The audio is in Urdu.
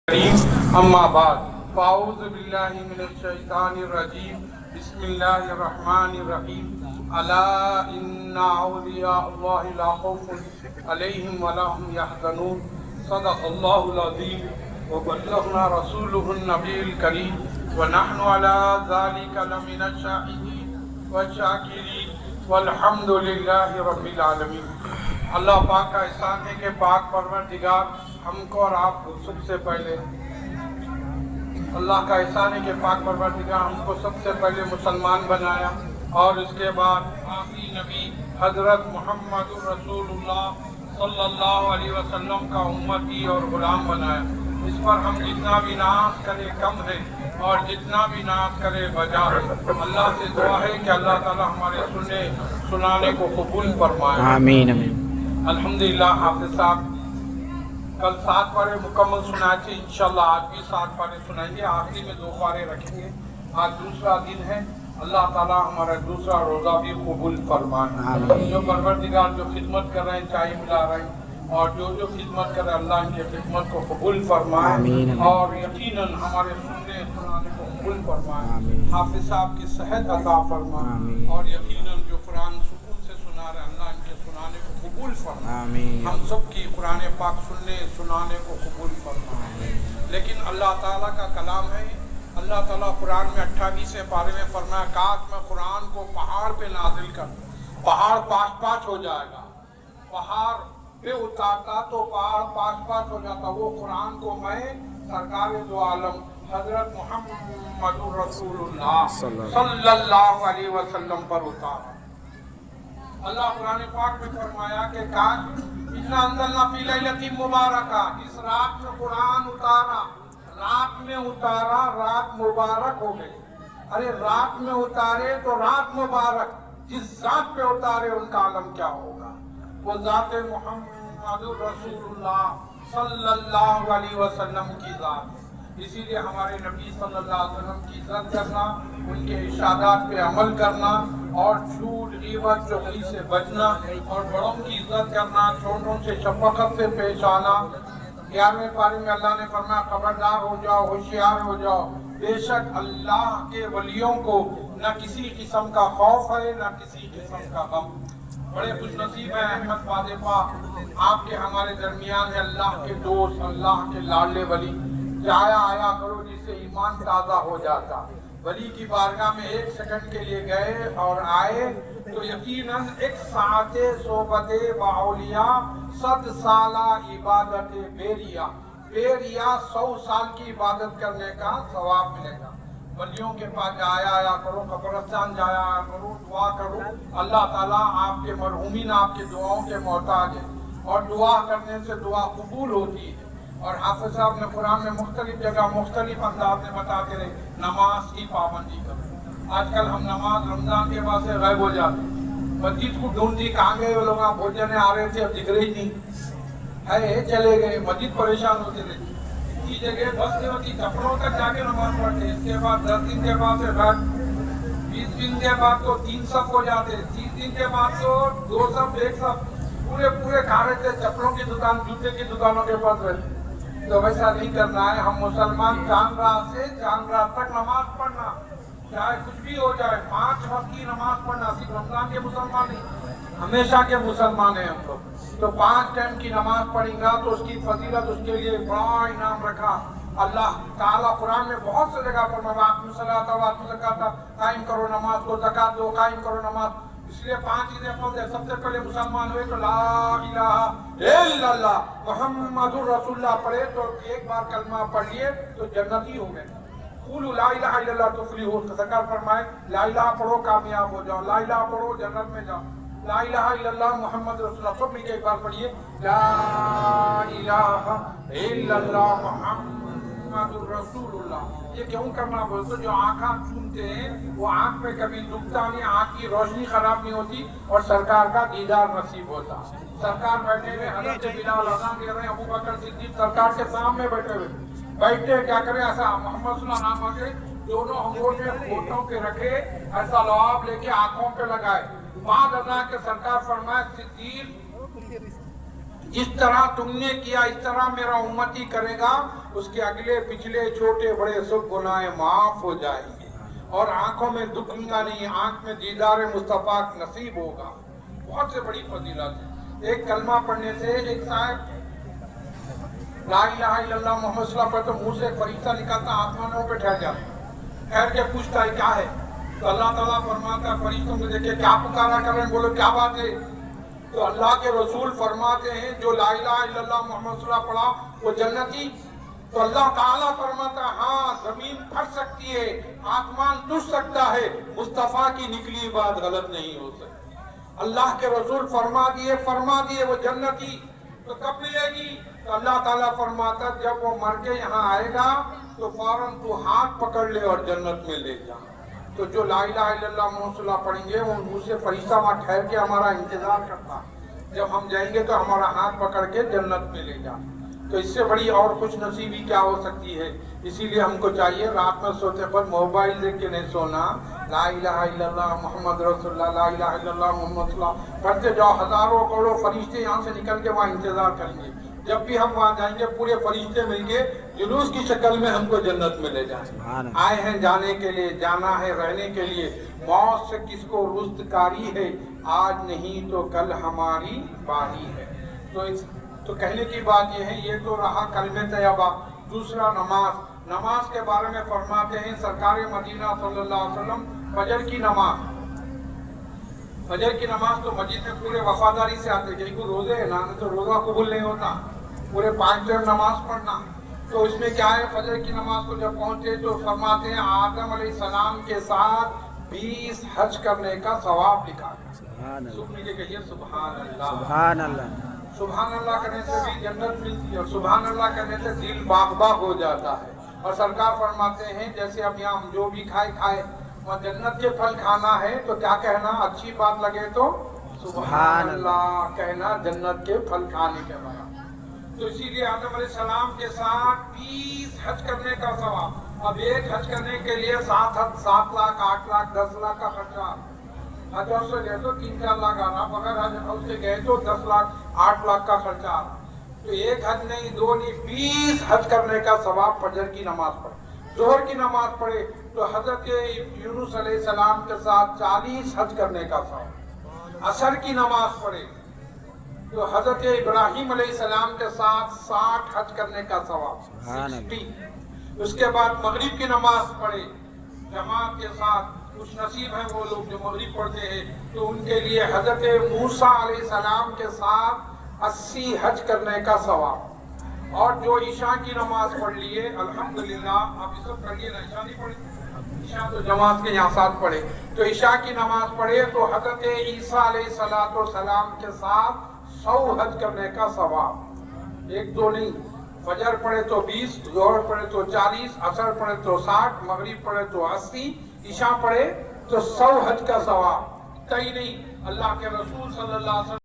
اما بعد فاعوذ باللہ من الشیطان الرجیم بسم اللہ الرحمن الرحیم الا ان اولیاء اللہ لا خوف علیہم ولا هم يحزنون صدق اللہ العظیم وبلغنا رسولہ النبی الکریم ونحن على ذلك لمن الشاہدین والشاکرین والحمد للہ رب العالمین۔ اللہ پاک کا احسان ہے کہ پاک پروردگار ہم کو اور آپ کو سب سے پہلے اللہ کا احسان ہے کہ پاک پروردگار ہم کو سب سے پہلے مسلمان بنایا اور اس کے بعد آخری نبی حضرت محمد رسول اللہ صلی اللہ علیہ وسلم کا امتی اور غلام بنایا۔ اس پر ہم جتنا بھی ناز کرے کم ہے اور جتنا بھی ناز کرے بجا ہے۔ اللہ سے دعا ہے کہ اللہ تعالی ہمارے سنانے کو قبول فرمائے، آمین آمین۔ الحمدللہ۔ حافظ صاحب کل 7 پارے مکمل سنائے تھے، انشاءاللہ آج بھی 7 پارے سنائیں گے، آخری میں 2 پارے رکھیں گے۔ آج دوسرا دن ہے، اللہ تعالیٰ ہمارا دوسرا روزہ بھی قبول فرمائے۔ جو پروردگار جو خدمت کر رہے ہیں، چائے ملا رہے ہیں، اور جو خدمت کر رہے ہیں، اللہ ان کی خدمت کو قبول فرمائے اور یقیناً ہمارے سننے سنانے کو قبول فرمائے۔ حافظ صاحب کی صحت عطا فرمائے اور یقیناً جو قرآن سکون سے سنا رہے ہیں، اللہ ان کے سنانے کو قبول فرمائے۔ ہم سب کی قرآن پاک سننے سنانے کو قبول فرمائے۔ لیکن اللہ تعالیٰ کا کلام ہے، اللہ تعالیٰ قرآن میں 28 پارے میں فرمایا، کاش میں قرآن کو پہاڑ پہ نازل کر، پہاڑ پاس پاس ہو جائے گا، پہاڑ پہ اتارتا تو پہاڑ پاس پاس ہو جاتا۔ وہ قرآن کو میں سرکار دو عالم حضرت محمد رسول اللہ صلی اللہ علیہ وسلم پر اتارا۔ اللہ قرآن پاک میں فرمایا کہ کاش اِنَّا أَنزَلْنَا فِي لَيْلَةٍ مُبَارَكَةٍ، اس رات میں قرآن اتارا، رات میں اتارا، رات مبارک ہو گئی۔ ارے رات میں اتارے تو رات مبارک، جس ذات پہ اتارے ان کا عالم کیا ہوگا؟ وہ ذات محمد رسول اللہ صلی اللہ علیہ وسلم کی ذات۔ اسی لیے ہمارے نبی صلی اللہ علیہ وسلم کی عزت کرنا، ان کے ارشادات پہ عمل کرنا اور جھوٹ غیبت چغلی سے بچنا اور بڑوں کی عزت کرنا، چھوٹوں سے شفقت سے پیش آنا۔ 11ویں پارے میں اللہ نے فرمایا، خبردار ہو جاؤ، ہوشیار ہو جاؤ، بے شک اللہ کے ولیوں کو نہ کسی قسم کا خوف ہے نہ کسی قسم کا غم۔ بڑے خوش نصیب ہیں احمد فاضفہ، آپ کے ہمارے درمیان ہے اللہ کے دوست، اللہ کے لاڈلے ولی۔ جایا آیا کرو جس سے ایمان تازہ ہو جاتا۔ ولی کی بارگاہ میں 1 سیکنڈ کے لیے گئے اور آئے تو یقیناً 1 ساعت صحبت باولیاء 100 سالہ عبادت بیریا، بیریا 100 سال کی عبادت کرنے کا ثواب ملے گا۔ ولیوں کے پاس جایا آیا کرو، قبرستان جایا آیا کرو، دعا کرو۔ اللہ تعالیٰ آپ کے مرحومین آپ کے دعاؤں کے محتاج ہیں اور دعا کرنے سے دعا قبول ہوتی ہے۔ اور حافظ صاحب نے قرآن میں مختلف جگہ مختلف انداز میں بتاتے رہے، نماز کی پابندی کرو۔ آج کل ہم نماز رمضان کے بعد سے غائب ہو جاتے ہیں، مسجد کو ڈھونڈتی کہاں گئے وہ لوگ، بھوجنے آ رہے تھے اب دکھ رہی تھی، ہے چلے گئے، مسجد پریشان ہوتے رہتے۔ اتنی جگہ بس نہیں ہوتی، چپڑوں تک جا کے نماز پڑھتے، اس کے بعد 10 دن کے بعد سے غائب، 20 دن کے بعد تو 3 صف ہو جاتے، 30 دن کے بعد تو 2 صف 1 صف، پورے کھا رہے تھے، چپڑوں کی دکان جوتے کی دکانوں کے پاس رہتے۔ تو ویسا نہیں کرنا ہے، ہم مسلمان چاند رات سے چاند رات تک نماز پڑھنا، چاہے کچھ بھی ہو جائے، 5 وقت کی نماز پڑھنا۔ صرف رمضان کے مسلمان نہیں، ہمیشہ کے مسلمان ہیں ہم لوگ۔ تو 5 ٹائم کی نماز پڑھیں گا تو اس کی فضیلت، اس کے لیے بڑا انعام رکھا اللہ تعالیٰ قرآن میں بہت سے جگہ پر وَأَقِیمُوا الصَّلَاةَ وَآتُوا الزَّکَاةَ، قائم کرو نماز کو، زکات دو، قائم کرو نماز۔ اس لیے 5 چیزیں فرض ہے۔ سب سے پہلے مسلمان ہوئے تو لا الہ الا اللہ محمد رسول اللہ پڑھے تو 1 بار کلمہ پڑھ لیے تو جنتی ہو گئے۔ قولوا لا الہ الا اللہ تفلحوا، سرکار فرمائے لا الہ پڑھو کامیاب ہو جاؤ، لا الہ پڑھو جنت میں جاؤ۔ لا الہ الا اللہ محمد رسول اللہ، سب مل کے 1 بار پڑھیے، لا الہ الا اللہ محمد رسول اللہ۔ یہ کیوں کرنا بولتے؟ جو آنکھ سنتے ہیں وہ آنکھ پہ کبھی دکھتا نہیں، آنکھ کی روشنی خراب نہیں ہوتی اور سرکار کا دیدار نصیب ہوتا۔ سرکار بیٹھے ہوئے، حضرت بلال اذان دے رہے ہیں، ابو بکر صدیق سرکار کے سامنے بیٹھے ہوئے، بیٹھے کیا کریں، ایسا محمد صلی اللہ علیہ وسلم کے دونوں انگوٹے ہونٹوں کے رکھے، ایسا لعاب لے کے آنکھوں پہ لگائے۔ بعد ازاں کے سرکار فرمائے، صدیق جس طرح تم نے کیا اس طرح میرا امتی کرے گا اس کے اگلے پچھلے چھوٹے بڑے سب گناہ معاف ہو جائیں گے اور آنکھوں میں دکھیں گا نہیں، آنکھ میں دیدار مصطفیٰ نصیب ہوگا. بہت سے بڑی فضیلت ہے. ایک کلمہ پڑھنے سے ایک صاحب لا الہ الا اللہ محمد صلی اللہ علیہ وسلم پر تو منہ سے ایک فرشتہ نکلتا آسمانوں پہ ٹھہر جاتا ٹھہر کے پوچھتا ہے کیا ہے؟ تو اللہ تعالیٰ فرماتا ہے فرشتوں کو دیکھے کیا پکارا کر رہے ہیں، بولو کیا بات ہے؟ تو اللہ کے رسول فرماتے ہیں جو لا الہ الا اللہ محمد صلی اللہ علیہ وسلم پڑھا وہ جنتی. تو اللہ تعالیٰ فرماتا ہے ہاں زمین پھٹ سکتی ہے، آسمان ٹوٹ سکتا ہے، مصطفیٰ کی نکلی بات غلط نہیں ہو سکتی. اللہ کے رسول فرما دیے وہ جنتی. تو کب ملے گی؟ تو اللہ تعالیٰ فرماتا جب وہ مر کے یہاں آئے گا تو فوراً تو ہاتھ پکڑ لے اور جنت میں لے جا. تو جو لا الہ الا اللہ محمد صلی اللہ پڑھیں گے وہ منہ سے فرشتہ وہاں ٹھہر کے ہمارا انتظار کرتا، جب ہم جائیں گے تو ہمارا ہاتھ پکڑ کے جنت میں لے جا. تو اس سے بڑی اور خوش نصیبی کیا ہو سکتی ہے؟ اسی لیے ہم کو چاہیے رات میں سوتے وقت موبائل دیکھ کے نہیں سونا. لا الہ الا اللہ محمد رسول اللہ، لا الہ الا اللہ محمد صلی اللہ پڑھتے جاؤ. ہزاروں کروڑوں فرشتے یہاں سے نکل کے وہاں انتظار کریں گے. جب بھی ہم وہاں جائیں گے پورے فرشتے مل کے جلوس کی شکل میں ہم کو جنت میں لے جائیں. آئے ہیں جانے کے لیے، جانا ہے رہنے کے لیے. موت سے کس کو رستگاری ہے، آج نہیں تو کل ہماری باری ہے. تو کہنے کی بات یہ ہے، یہ تو رہا کلمہ طیبہ. دوسرا نماز کے بارے میں فرماتے ہیں سرکار مدینہ صلی اللہ علیہ وسلم فجر کی نماز تو مسجد میں پورے وفاداری سے آتے. کہیں کو روزے ہے نا تو روزہ قبول نہیں ہوتا، پورے 5 ٹائم نماز پڑھنا. تو اس میں کیا ہے، فجر کی نماز کو جب پہنچے تو فرماتے ہیں آدم علیہ السلام کے ساتھ 20 حج کرنے کا ثواب لکھا ہے. کہیے سبحان اللہ. سبحان اللہ. سبحان اللہ کرنے سے بھی جنت ملتی ہے اور سبحان اللہ کرنے سے دل باغ ہو جاتا ہے. اور سرکار فرماتے ہیں جیسے اب یہاں جو بھی کھائے اور جنت کے پھل کھانا ہے تو کیا کہنا، اچھی بات لگے تو سبحان اللہ کہنا جنت کے پھل کھانے کے بعد. تو اسی لیے آدم علیہ السلام کے ساتھ 20 حج کرنے کا ثواب. اب ایک حج کرنے کے لیے 7 لاکھ 8 لاکھ 10 لاکھ کا خرچہ. حج سے گئے تو 3-4 لاکھ آنا، مگر حج سے گئے تو 10 لاکھ 8 لاکھ کا خرچہ آنا. تو ایک حج نہیں، 2 نہیں، 20 حج کرنے کا ثواب. فجر کی نماز پڑھے، ظہر کی نماز پڑھے تو حضرت یونس علیہ السلام کے ساتھ 40 حج کرنے کا ثواب. عصر کی نماز پڑھے تو حضرت ابراہیم علیہ السلام کے ساتھ 60 حج کرنے کا ثواب 60. اس کے بعد مغرب کی نماز پڑھے جماعت کے ساتھ. کچھ نصیب ہیں وہ لوگ جو مغرب پڑھتے ہیں تو ان کے لیے حضرت موسیٰ علیہ السلام کے ساتھ 80 حج کرنے کا ثواب. اور جو عشاء کی نماز پڑھ لیے الحمدللہ. آپ یہ سب پڑھیے نا، عشاء نہیں پڑھی، عشاء تو جماعت کے یہاں ساتھ پڑھے. تو عشاء کی نماز پڑھے تو حضرت عیسیٰ علیہ السلام کے ساتھ 100 حج کرنے کا ثواب. 1-2 نہیں، فجر پڑھے تو 20، ظہر پڑھے تو 40، عصر پڑھے تو 60، مغرب پڑھے تو 80، عشاء پڑھے تو 100 حج کا ثواب. کہیں نہیں، اللہ کے رسول صلی اللہ علیہ وسلم